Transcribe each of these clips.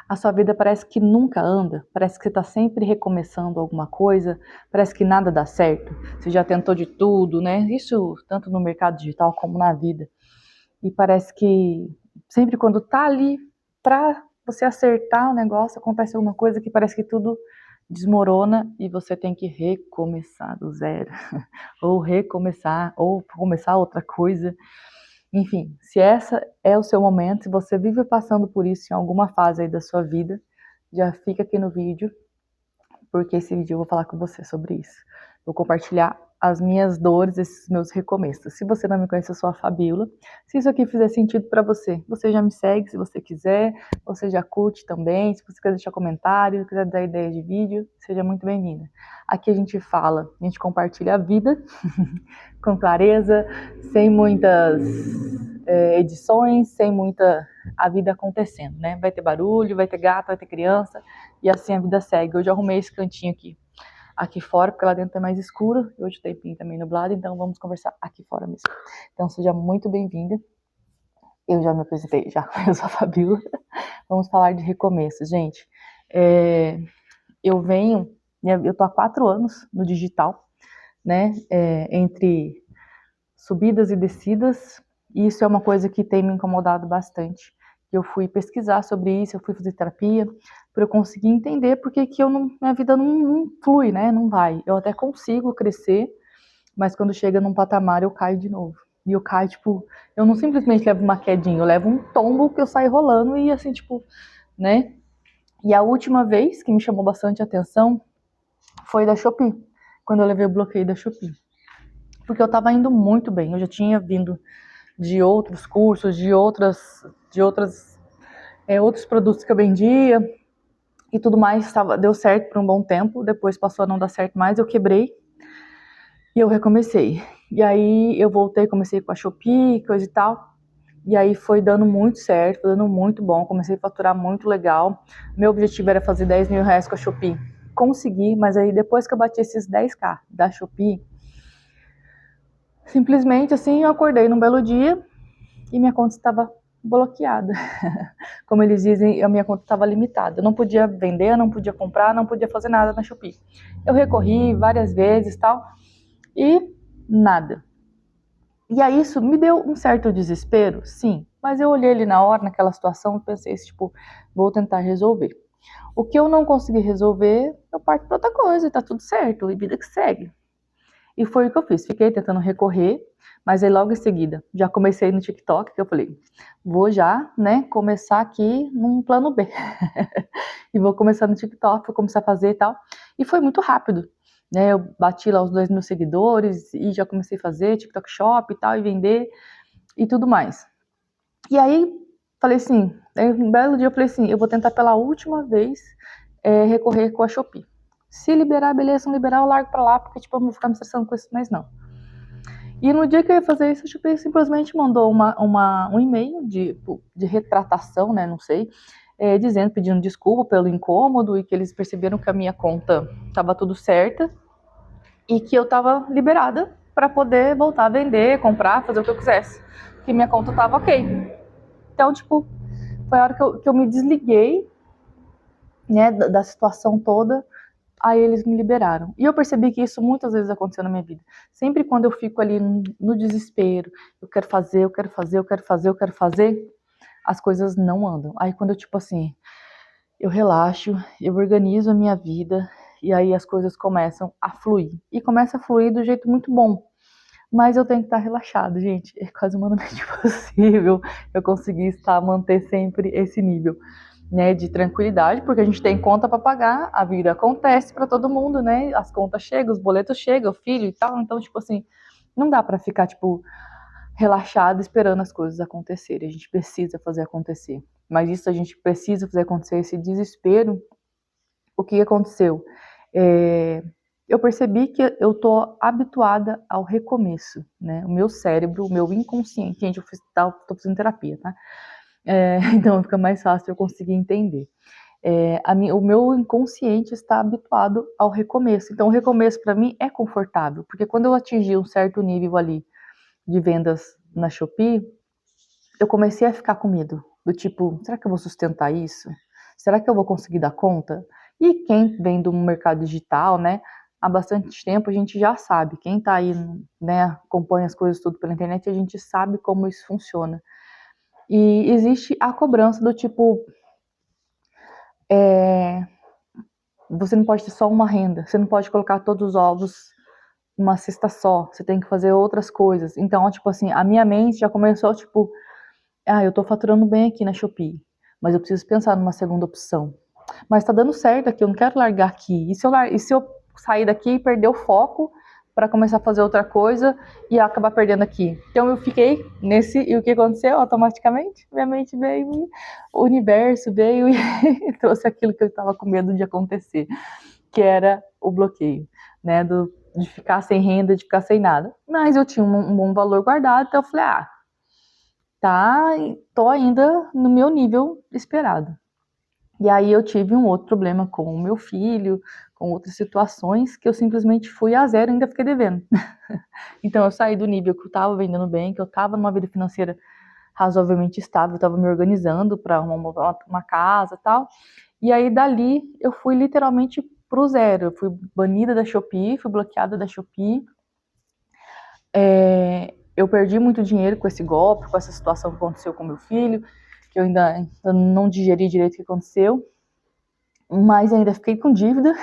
A sua vida parece que nunca anda, parece que você está sempre recomeçando alguma coisa, parece que nada dá certo. Você já tentou de tudo, né? Isso tanto no mercado digital como na vida. E parece que sempre quando tá ali pra você acertar o negócio, acontece alguma coisa que parece que tudo desmorona e você tem que recomeçar do zero. Ou recomeçar, ou começar outra coisa. Enfim, se essa é o seu momento, se você vive passando por isso em alguma fase aí da sua vida, já fica aqui no vídeo, porque esse vídeo eu vou falar com você sobre isso. Vou compartilhar as minhas dores, esses meus recomeços. Se você não me conhece, eu sou a Fabiola. Se isso aqui fizer sentido para você, você já me segue se você quiser, você já curte também. Se você quiser deixar comentário, quiser dar ideia de vídeo, seja muito bem-vinda. Aqui a gente fala, a gente compartilha a vida com clareza, sem muitas edições, sem muita a vida acontecendo, né? Vai ter barulho, vai ter gato, vai ter criança, e assim a vida segue. Hoje eu arrumei esse cantinho aqui fora, porque lá dentro é mais escuro, e hoje o tempinho também nublado, então vamos conversar aqui fora mesmo. Então seja muito bem-vinda. Eu já me apresentei, já. Eu sou a Fabiola. Vamos falar de recomeço, gente. Eu tô há 4 anos no digital, né? Entre subidas e descidas, e isso é uma coisa que tem me incomodado bastante. Eu fui pesquisar sobre isso, eu fui fazer terapia, para eu conseguir entender porque que minha vida não flui, né? Não vai. Eu até consigo crescer, mas quando chega num patamar eu caio de novo. E eu caio, tipo, eu não simplesmente levo uma quedinha, eu levo um tombo que eu saio rolando e assim, tipo, né? E a última vez que me chamou bastante atenção foi da Shopee, quando eu levei o bloqueio da Shopee. Porque eu tava indo muito bem, eu já tinha vindo de outros cursos, de outros produtos que eu vendia e tudo mais, deu certo por um bom tempo, depois passou a não dar certo mais, eu quebrei e eu recomecei. E aí eu voltei, comecei com a Shopee, coisa e tal, e aí foi dando muito certo, foi dando muito bom, comecei a faturar muito legal. Meu objetivo era fazer 10 mil reais com a Shopee. Consegui, mas aí depois que eu bati esses 10k da Shopee, simplesmente assim eu acordei num belo dia e minha conta estava bloqueada. Como eles dizem, a minha conta estava limitada. Eu não podia vender, não podia comprar, não podia fazer nada na Shopee. Eu recorri várias vezes tal, e nada. E aí isso me deu um certo desespero, sim. Mas eu olhei ali na hora, naquela situação, e pensei, tipo, vou tentar resolver. O que eu não consegui resolver, eu parto para outra coisa, e tá tudo certo, e vida que segue. E foi o que eu fiz, fiquei tentando recorrer, mas aí logo em seguida, já comecei no TikTok, que eu falei, vou já, né, começar aqui num plano B. E vou começar no TikTok, vou começar a fazer e tal. E foi muito rápido, né, eu bati lá os 2 mil seguidores e já comecei a fazer TikTok Shop e tal, e vender e tudo mais. E aí, falei assim, um belo dia eu falei assim, eu vou tentar pela última vez recorrer com a Shopee. Se liberar, beleza, se não liberar, eu largo pra lá, porque tipo, eu não vou ficar me estressando com isso mais não. E no dia que eu ia fazer isso, a Shopee simplesmente mandou um e-mail de retratação, né, não sei, dizendo, pedindo desculpa pelo incômodo e que eles perceberam que a minha conta estava tudo certa e que eu estava liberada para poder voltar a vender, comprar, fazer o que eu quisesse, que minha conta estava ok. Então, tipo, foi a hora que eu me desliguei, né, da situação toda. Aí eles me liberaram. E eu percebi que isso muitas vezes aconteceu na minha vida. Sempre quando eu fico ali no desespero, eu quero fazer, eu quero fazer, eu quero fazer, eu quero fazer, as coisas não andam. Aí quando eu, tipo assim, eu relaxo, eu organizo a minha vida, e aí as coisas começam a fluir. E começa a fluir do jeito muito bom. Mas eu tenho que estar relaxado, gente. É quase humanamente impossível eu conseguir manter sempre esse nível, né, de tranquilidade, porque a gente tem conta para pagar, a vida acontece para todo mundo, né? As contas chegam, os boletos chegam, o filho e tal, então tipo assim, não dá para ficar tipo relaxado esperando as coisas acontecerem. A gente precisa fazer acontecer. Mas isso a gente precisa fazer acontecer, esse desespero. O que aconteceu? Eu percebi que eu tô habituada ao recomeço, né? O meu cérebro, o meu inconsciente, gente, tô fazendo terapia, tá? Então fica mais fácil eu conseguir entender. O meu inconsciente está habituado ao recomeço. Então, o recomeço para mim é confortável, porque quando eu atingi um certo nível ali de vendas na Shopee, eu comecei a ficar com medo, do tipo, será que eu vou sustentar isso? Será que eu vou conseguir dar conta? E quem vem do mercado digital, né, há bastante tempo a gente já sabe. Quem tá aí, né, acompanha as coisas tudo pela internet, a gente sabe como isso funciona. E existe a cobrança do tipo, você não pode ter só uma renda, você não pode colocar todos os ovos numa cesta só, você tem que fazer outras coisas. Então, tipo assim, a minha mente já começou, tipo, eu tô faturando bem aqui na Shopee, mas eu preciso pensar numa segunda opção. Mas tá dando certo aqui, eu não quero largar aqui. E se eu sair daqui e perder o foco para começar a fazer outra coisa e acabar perdendo aqui? Então eu fiquei nesse, e o que aconteceu automaticamente? Minha mente veio, o universo veio e trouxe aquilo que eu estava com medo de acontecer, que era o bloqueio, né, de ficar sem renda, de ficar sem nada. Mas eu tinha um bom valor guardado, então eu falei, tá, tô ainda no meu nível esperado. E aí eu tive um outro problema com o meu filho, com outras situações, que eu simplesmente fui a zero e ainda fiquei devendo. Então eu saí do nível que eu estava vendendo bem, que eu estava numa vida financeira razoavelmente estável, eu estava me organizando para uma casa e tal. E aí dali eu fui literalmente pro zero. Eu fui banida da Shopee, fui bloqueada da Shopee. Eu perdi muito dinheiro com esse golpe, com essa situação que aconteceu com meu filho, que eu ainda não digeri direito o que aconteceu, mas ainda fiquei com dívida.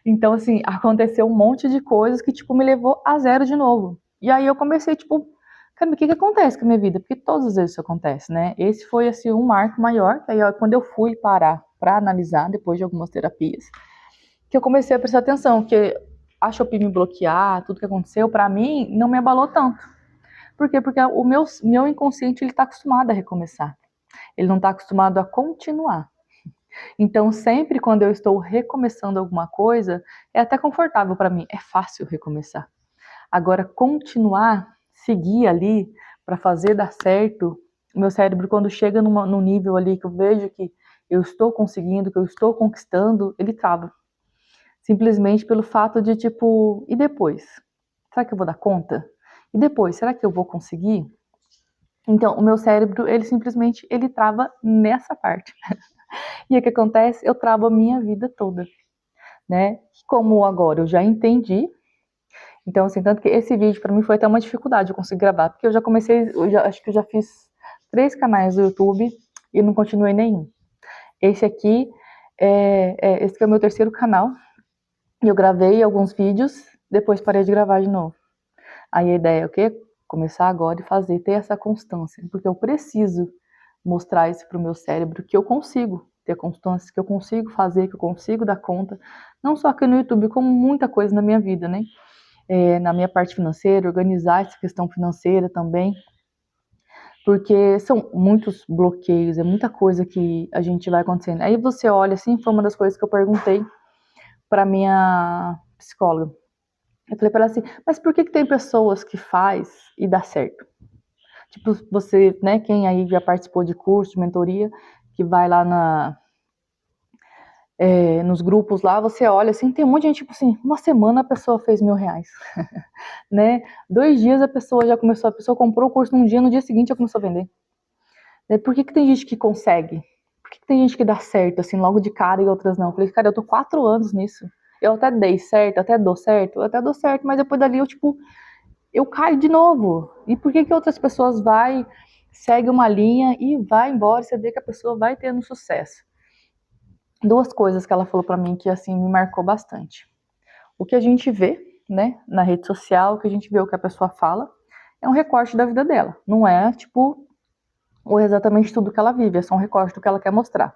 Então, assim, aconteceu um monte de coisas que, tipo, me levou a zero de novo. E aí eu comecei, tipo, cara, o que acontece com a minha vida? Porque todas as vezes isso acontece, né? Esse foi, assim, um marco maior, que aí quando eu fui parar para analisar, depois de algumas terapias, que eu comecei a prestar atenção, que a Shopee me bloquear, tudo que aconteceu, para mim, não me abalou tanto. Por quê? Porque o meu inconsciente, ele tá acostumado a recomeçar. Ele não tá acostumado a continuar. Então, sempre quando eu estou recomeçando alguma coisa, é até confortável para mim, é fácil recomeçar. Agora, continuar, seguir ali para fazer dar certo, o meu cérebro, quando chega num nível ali que eu vejo que eu estou conseguindo, que eu estou conquistando, ele trava. Simplesmente pelo fato de, tipo, e depois? Será que eu vou dar conta? E depois, será que eu vou conseguir? Então, o meu cérebro, ele simplesmente, ele trava nessa parte. E o que acontece? Eu travo a minha vida toda, né? Como agora eu já entendi, então assim, tanto que esse vídeo para mim foi até uma dificuldade eu conseguir gravar, porque eu já comecei, acho que eu já fiz 3 canais do YouTube e não continuei nenhum. Esse aqui esse que é o meu terceiro canal, e eu gravei alguns vídeos, depois parei de gravar de novo. Aí a ideia é o quê? Começar agora e fazer, ter essa constância, porque eu preciso mostrar isso para o meu cérebro, que eu consigo ter constância, que eu consigo fazer, que eu consigo dar conta, não só aqui no YouTube, como muita coisa na minha vida, né? Na minha parte financeira, organizar essa questão financeira também, porque são muitos bloqueios, é muita coisa que a gente vai acontecendo. Aí você olha, assim, foi uma das coisas que eu perguntei para minha psicóloga. Eu falei para ela assim, mas por que tem pessoas que faz e dá certo? Tipo, você, né, quem aí já participou de curso, de mentoria, que vai lá nos grupos lá, você olha assim, tem um monte de gente, tipo assim, uma semana a pessoa fez R$1.000, né? 2 dias a pessoa comprou o curso num dia, no dia seguinte já começou a vender. Por que tem gente que consegue? Por que tem gente que dá certo, assim, logo de cara e outras não? Eu falei, cara, eu tô 4 anos nisso. Eu até dei certo, até dou certo, mas depois dali eu, tipo, eu caio de novo. E por que outras pessoas segue uma linha e vai embora, você vê que a pessoa vai tendo sucesso? 2 coisas que ela falou pra mim que, assim, me marcou bastante. O que a gente vê, né, na rede social, o que a gente vê, o que a pessoa fala, é um recorte da vida dela. Não é, tipo, ou exatamente tudo que ela vive, é só um recorte do que ela quer mostrar.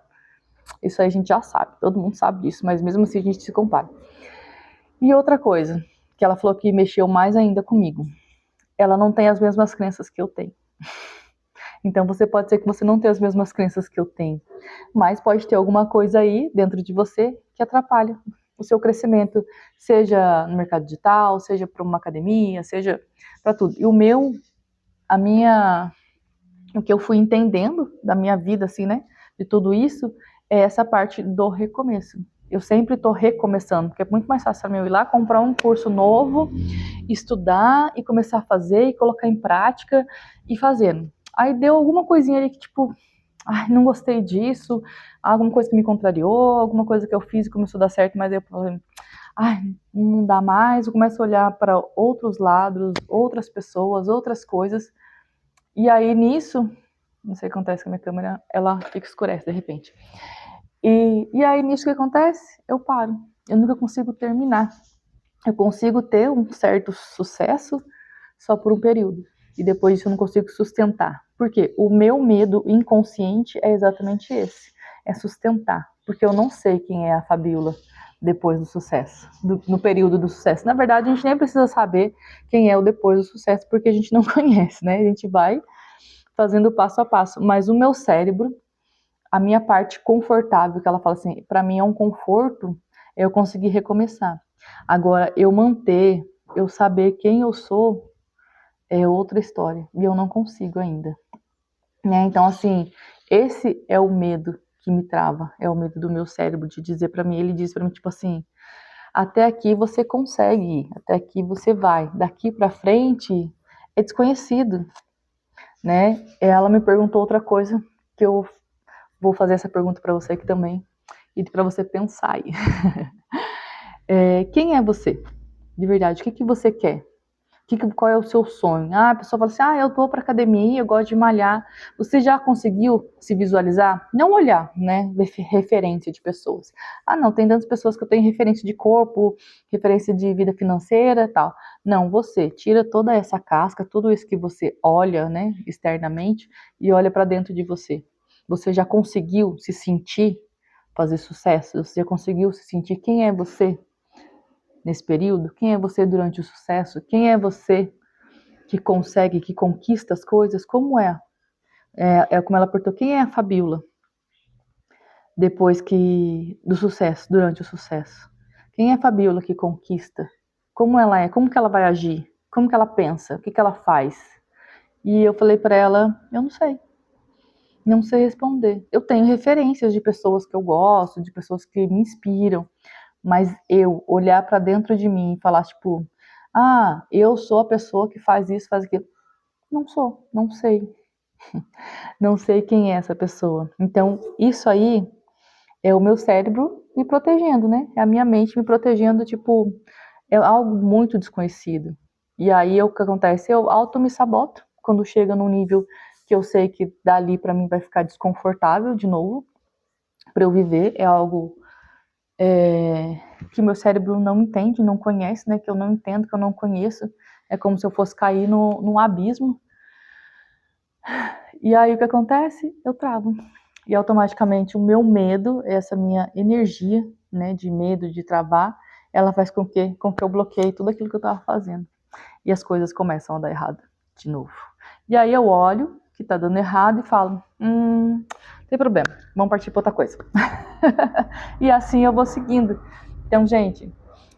Isso aí a gente já sabe, todo mundo sabe disso, mas mesmo assim a gente se compara. E outra coisa, que ela falou que mexeu mais ainda comigo, ela não tem as mesmas crenças que eu tenho. Então você pode ser que você não tenha as mesmas crenças que eu tenho, mas pode ter alguma coisa aí dentro de você que atrapalha o seu crescimento, seja no mercado digital, seja para uma academia, seja para tudo. E o que eu fui entendendo da minha vida, assim, né, de tudo isso, é essa parte do recomeço. Eu sempre estou recomeçando, porque é muito mais fácil eu ir lá, comprar um curso novo, estudar e começar a fazer e colocar em prática e fazendo. Aí deu alguma coisinha ali que, tipo, ai, não gostei disso, alguma coisa que me contrariou, alguma coisa que eu fiz e começou a dar certo, mas eu falei, ai, não dá mais, eu começo a olhar para outros lados, outras pessoas, outras coisas, e aí nisso, não sei o que acontece com a minha câmera, ela fica escurece de repente. E aí nisso que acontece, eu paro, eu nunca consigo terminar. Eu consigo ter um certo sucesso só por um período. E depois disso eu não consigo sustentar. Por quê? O meu medo inconsciente é exatamente esse. É sustentar. Porque eu não sei quem é a Fabiola depois do sucesso. No período do sucesso. Na verdade, a gente nem precisa saber quem é o depois do sucesso, porque a gente não conhece, né? A gente vai fazendo passo a passo. Mas o meu cérebro, a minha parte confortável, que ela fala assim, para mim é um conforto, eu conseguir recomeçar. Agora, eu saber quem eu sou, é outra história. E eu não consigo ainda. Né? Então, assim, esse é o medo que me trava. É o medo do meu cérebro de dizer para mim. Ele diz para mim, tipo assim, até aqui você consegue ir, até aqui você vai. Daqui para frente é desconhecido, né? Ela me perguntou outra coisa que eu vou fazer essa pergunta para você aqui também e para você pensar aí. Quem é você? De verdade, o que que você quer? Qual é o seu sonho? Ah, a pessoa fala assim, eu vou para academia, eu gosto de malhar. Você já conseguiu se visualizar? Não olhar, né, referência de pessoas. Ah, não, tem tantas pessoas que eu tenho referência de corpo, referência de vida financeira, tal. Não, você tira toda essa casca, tudo isso que você olha, né, externamente e olha para dentro de você. Você já conseguiu se sentir fazer sucesso? Você já conseguiu se sentir quem é você nesse período? Quem é você durante o sucesso? Quem é você que consegue, que conquista as coisas? Como é? É como ela perguntou, quem é a Fabiola depois que do sucesso, durante o sucesso? Quem é a Fabiola que conquista? Como ela é? Como que ela vai agir? Como que ela pensa? O que que ela faz? E eu falei para ela, eu não sei. Não sei responder. Eu tenho referências de pessoas que eu gosto, de pessoas que me inspiram, mas eu olhar para dentro de mim e falar tipo, eu sou a pessoa que faz isso, faz aquilo. Não sou, não sei. Não sei quem é essa pessoa. Então, isso aí é o meu cérebro me protegendo, né? É a minha mente me protegendo, tipo, é algo muito desconhecido. E aí o que acontece? Eu auto me saboto quando chega num nível que eu sei que dali para mim vai ficar desconfortável de novo para eu viver. É algo que meu cérebro não entende, não conhece, né? Que eu não entendo, que eu não conheço. É como se eu fosse cair num abismo. E aí o que acontece? Eu travo. E automaticamente o meu medo, essa minha energia, né, de medo de travar, ela faz com que eu bloqueie tudo aquilo que eu estava fazendo. E as coisas começam a dar errado de novo. E aí eu olho que tá dando errado e falo, não tem problema, vamos partir para outra coisa. E assim eu vou seguindo. Então, gente,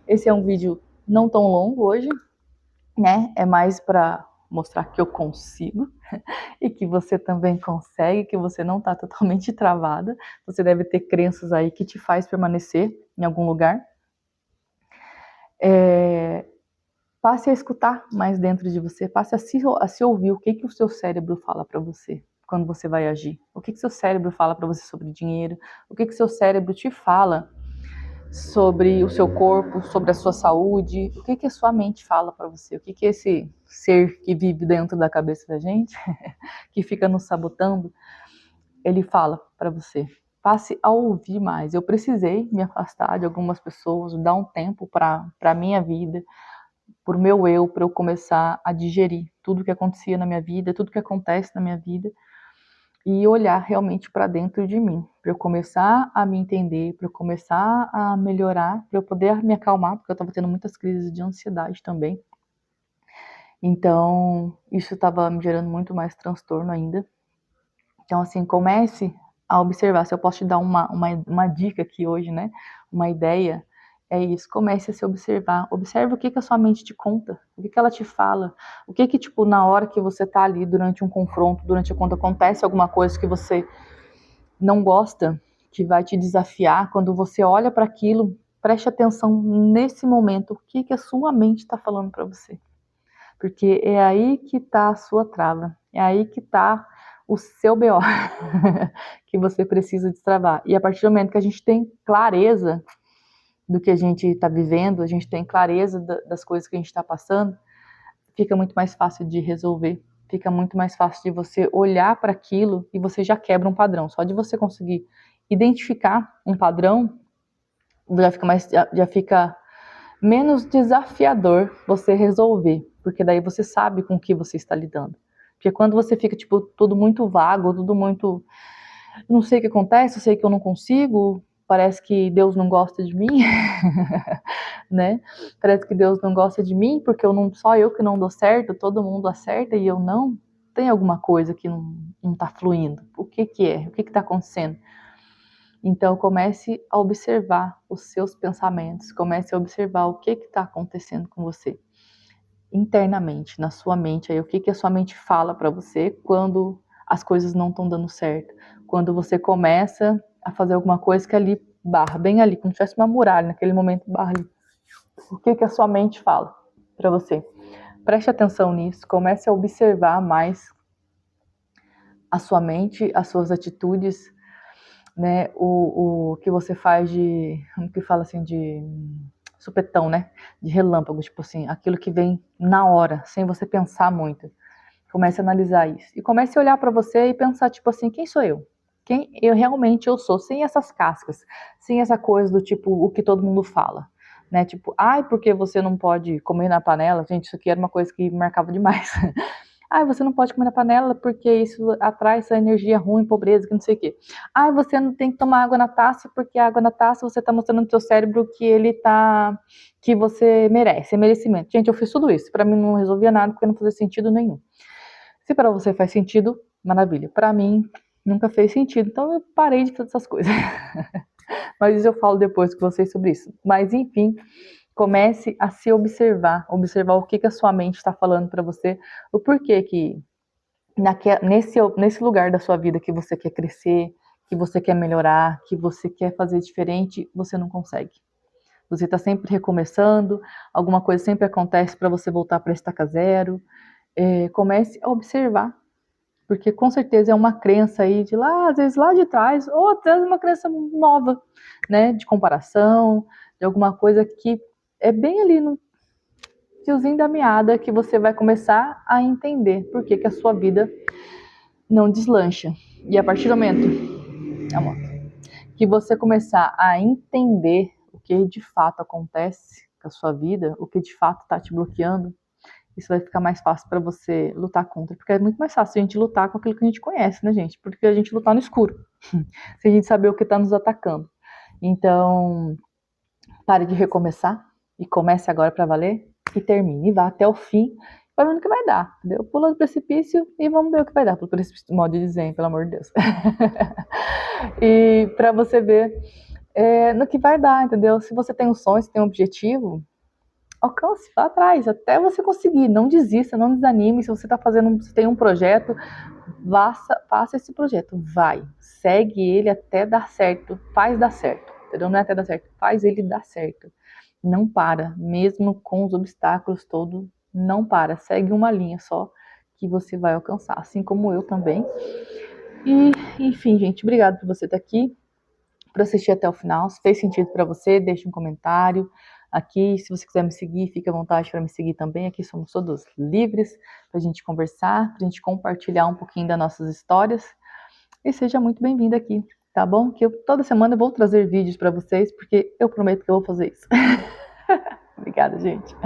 esse é um vídeo não tão longo hoje, né? É mais para mostrar que eu consigo e que você também consegue, que você não está totalmente travada. Você deve ter crenças aí que te faz permanecer em algum lugar. Passe a escutar mais dentro de você, passe a se ouvir o que o seu cérebro fala para você quando você vai agir. O que seu cérebro fala para você sobre dinheiro, o que seu cérebro te fala sobre o seu corpo, sobre a sua saúde, o que a sua mente fala para você, o que esse ser que vive dentro da cabeça da gente, que fica nos sabotando, ele fala para você. Passe a ouvir mais. Eu precisei me afastar de algumas pessoas, dar um tempo para a minha vida, por meu eu, para eu começar a digerir tudo que acontecia na minha vida, tudo que acontece na minha vida, e olhar realmente para dentro de mim, para eu começar a me entender, para eu começar a melhorar, para eu poder me acalmar, porque eu estava tendo muitas crises de ansiedade também. Então, isso estava me gerando muito mais transtorno ainda. Então, assim, comece a observar. Se eu posso te dar uma dica aqui hoje, né? Uma ideia, é isso. Comece a se observar. Observe o que a sua mente te conta, o que ela te fala. O que, tipo, na hora que você tá ali, durante um confronto, quando acontece alguma coisa que você não gosta, que vai te desafiar, quando você olha para aquilo, preste atenção nesse momento, o que a sua mente está falando para você. Porque é aí que está a sua trava, é aí que está o seu BO que você precisa destravar. E a partir do momento que a gente tem clareza do que a gente está vivendo, a gente tem clareza das coisas que a gente está passando, fica muito mais fácil de resolver, fica muito mais fácil de você olhar para aquilo e você já quebra um padrão. Só de você conseguir identificar um padrão, já fica menos desafiador você resolver, porque daí você sabe com o que você está lidando. Porque quando você fica, tipo, tudo muito vago, tudo muito... Não sei o que acontece, eu sei que eu não consigo, parece que Deus não gosta de mim, né? Parece que Deus não gosta de mim, porque só eu que não dou certo, todo mundo acerta e eu não. Tem alguma coisa que não tá fluindo. O que que é? O que que tá acontecendo? Então comece a observar os seus pensamentos, comece a observar o que está acontecendo com você internamente, na sua mente, aí o que a sua mente fala para você quando as coisas não estão dando certo, quando você começa a fazer alguma coisa que ali barra, bem ali, como se tivesse uma muralha, naquele momento barra ali. O que a sua mente fala para você? Preste atenção nisso, comece a observar mais a sua mente, as suas atitudes, né, o que você faz como que fala assim, de supetão, né, de relâmpago, tipo assim, aquilo que vem na hora, sem você pensar muito. Comece a analisar isso. E comece a olhar para você e pensar, tipo assim, quem sou eu? Quem eu realmente sou, sem essas cascas, sem essa coisa do tipo, o que todo mundo fala. Né, tipo, ai, porque você não pode comer na panela? Gente, isso aqui era uma coisa que me marcava demais. Ah, você não pode comer na panela porque isso atrai essa energia ruim, pobreza, que não sei o quê. Ah, você não tem que tomar água na taça porque a água na taça você está mostrando no seu cérebro que você merece, é merecimento. Gente, eu fiz tudo isso. Para mim não resolvia nada porque não fazia sentido nenhum. Se para você faz sentido, maravilha. Para mim nunca fez sentido, então eu parei de fazer essas coisas. Mas isso eu falo depois com vocês sobre isso. Mas enfim, comece a se observar o que a sua mente está falando para você, o porquê que nesse lugar da sua vida que você quer crescer, que você quer melhorar, que você quer fazer diferente, você não consegue. Você está sempre recomeçando, alguma coisa sempre acontece para você voltar para estaca zero. Comece a observar, porque com certeza é uma crença aí de lá, às vezes lá de trás, ou até uma crença nova, né, de comparação, de alguma coisa que é bem ali no fiozinho da meada que você vai começar a entender por que a sua vida não deslancha. E a partir do momento, amor, que você começar a entender o que de fato acontece com a sua vida, o que de fato está te bloqueando, isso vai ficar mais fácil para você lutar contra. Porque é muito mais fácil a gente lutar com aquilo que a gente conhece, né, gente? Porque a gente lutar no escuro, se a gente saber o que está nos atacando. Então, pare de recomeçar e comece agora para valer e termine. E vá até o fim, vai vendo o que vai dar, entendeu? Pula do precipício e vamos ver o que vai dar. Pula do precipício, modo de dizer, pelo amor de Deus. E para você ver no que vai dar, entendeu? Se você tem um sonho, se tem um objetivo, alcance, vá atrás, até você conseguir. Não desista, não desanime. Se você se tem um projeto, faça esse projeto. Vai, segue ele até dar certo. Faz dar certo, entendeu? Não é até dar certo, faz ele dar certo. Não para, mesmo com os obstáculos todos, não para. Segue uma linha só que você vai alcançar, assim como eu também. E, enfim, gente, obrigado por você estar aqui, por assistir até o final. Se fez sentido para você, deixe um comentário aqui. Se você quiser me seguir, fique à vontade para me seguir também. Aqui somos todos livres para a gente conversar, para a gente compartilhar um pouquinho das nossas histórias. E seja muito bem-vindo aqui, tá bom? Que toda semana eu vou trazer vídeos para vocês, porque eu prometo que eu vou fazer isso. Obrigada, gente.